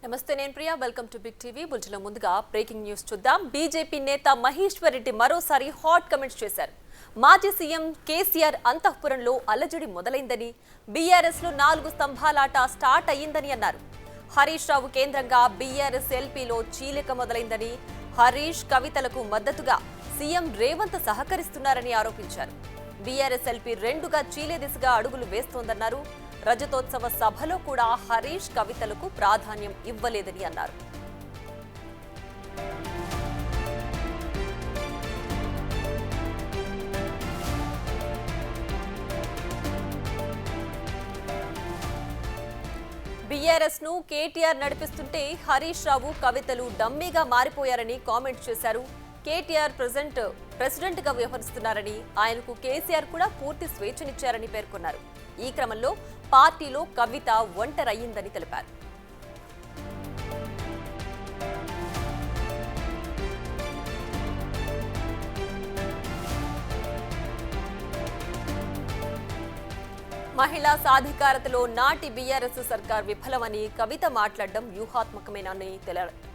నమస్తే నేను Priya welcome to Big TV బులెటిన్లో ముందుగా బ్రేకింగ్ న్యూస్ చూద్దాం బీజేపీ నేత మహేశ్వర్ రెడ్డి మరోసారి హాట్ కమెంట్స్ చేశారు మాజీ సీఎం కేసీఆర్ అంతఃపురంలో అల్లజడి మొదలైందని బీఆర్ఎస్ లో 4 స్తంభాలాట స్టార్ట్ అయ్యిందని అన్నారు హరీష్ రావు కేంద్రంగా బీఆర్ఎస్ ఎల్పీలో చీలిక మొదలైందని హరీష్ కవితలకు మద్దతుగా సీఎం రేవంత్ సహకరిస్తున్నారని ఆరోపించారు బీఆర్ఎస్ ఎల్పీ రెండుగా చీలే దిశగా అడుగులు వేస్తోందన్నారు రజతోత్సవ సభలో కూడా హరీష్ కవితలకు ప్రాధాన్యం ఇవ్వలేదని అన్నారు బీఆర్ఎస్ ను కేటీఆర్ నడిపిస్తుంటే హరీష్ రావు కవితలు డమ్మీగా మారిపోయారని కామెంట్ చేశారు కేటీఆర్ ప్రెసిడెంట్ గా వ్యవహరిస్తున్నారని ఆయనకు కేసీఆర్ కూడా పూర్తి స్వేచ్ఛనిచ్చారని పేర్కొన్నారు ఈ క్రమంలో పార్టీలో కవిత ఒంటరయ్యిందని తెలిపారు మహిళా సాధికారతలో నాటి బీఆర్ఎస్ సర్కార్ విఫలమని కవిత మాట్లాడడం వ్యూహాత్మకమేనని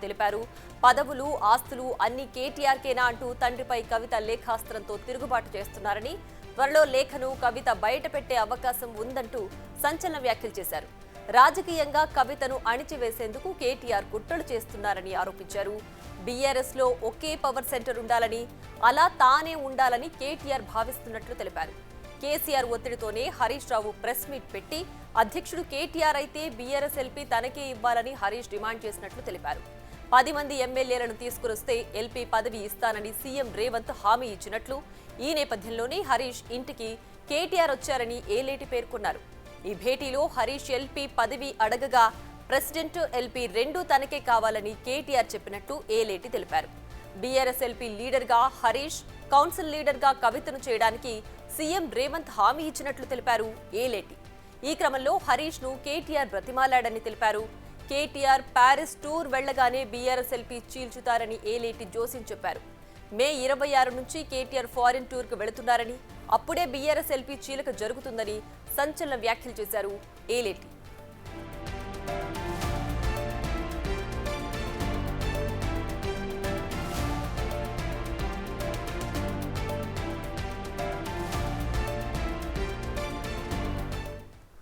తెలిపారు పదవులు ఆస్తులు అన్ని కేటీఆర్కేనా అంటూ తండ్రిపై కవిత లేఖాస్త్రంతో తిరుగుబాటు చేస్తున్నారని త్వరలో లేఖను కవిత బయటపెట్టే అవకాశం ఉందంటూ సంచలన వ్యాఖ్యలు చేశారు రాజకీయంగా కవితను అణిచివేసేందుకు కేటీఆర్ కుట్రలు చేస్తున్నారని ఆరోపించారు బీఆర్ఎస్ లో ఒకే పవర్ సెంటర్ ఉండాలని అలా తానే ఉండాలని కేటీఆర్ భావిస్తున్నట్లు తెలిపారు కేసీఆర్ ఒత్తిడితోనే హరీష్ రావు ప్రెస్ మీట్ పెట్టి అధ్యక్షుడు కేటీఆర్ అయితే బీఆర్ఎస్ ఎల్పీ తనకే ఇవ్వాలని హరీష్ డిమాండ్ చేసినట్లు తెలిపారు 10 మంది ఎమ్మెల్యేలను తీసుకురొస్తే ఎల్పీ పదవి ఇస్తానని సీఎం రేవంత్ హామీ ఇచ్చినట్లు ఈ నేపథ్యంలోనే హరీష్ ఇంటికి కేటీఆర్ వచ్చారని ఏలేటి పేర్కొన్నారు ఈ భేటీలో హరీష్ ఎల్పీ పదవి అడగగా ప్రెసిడెంట్ ఎల్పీ రెండూ తనకే కావాలని కేటీఆర్ చెప్పినట్టు ఏలేటి తెలిపారు బీఆర్ఎస్ ఎల్పీ లీడర్ గా హరీష్ కౌన్సిల్ లీడర్ గా కవితను చేయడానికి సీఎం రేవంత్ హామీ ఇచ్చినట్లు తెలిపారు ఏలేటి ఈ క్రమంలో హరీష్ ను కేటీఆర్ బ్రతిమాలాడని తెలిపారు కేటీఆర్ ప్యారిస్ టూర్ వెళ్లగానే బీఆర్ఎస్ ఎల్పీ చీల్చుతారని ఏలేటి జోసిన్ చెప్పారు మే 26 నుంచి కేటీఆర్ ఫారిన్ టూర్ కు వెళుతున్నారని అప్పుడే బీఆర్ఎస్ ఎల్పీ చీలిక జరుగుతుందని సంచలన వ్యాఖ్యలు చేశారు ఏలేటి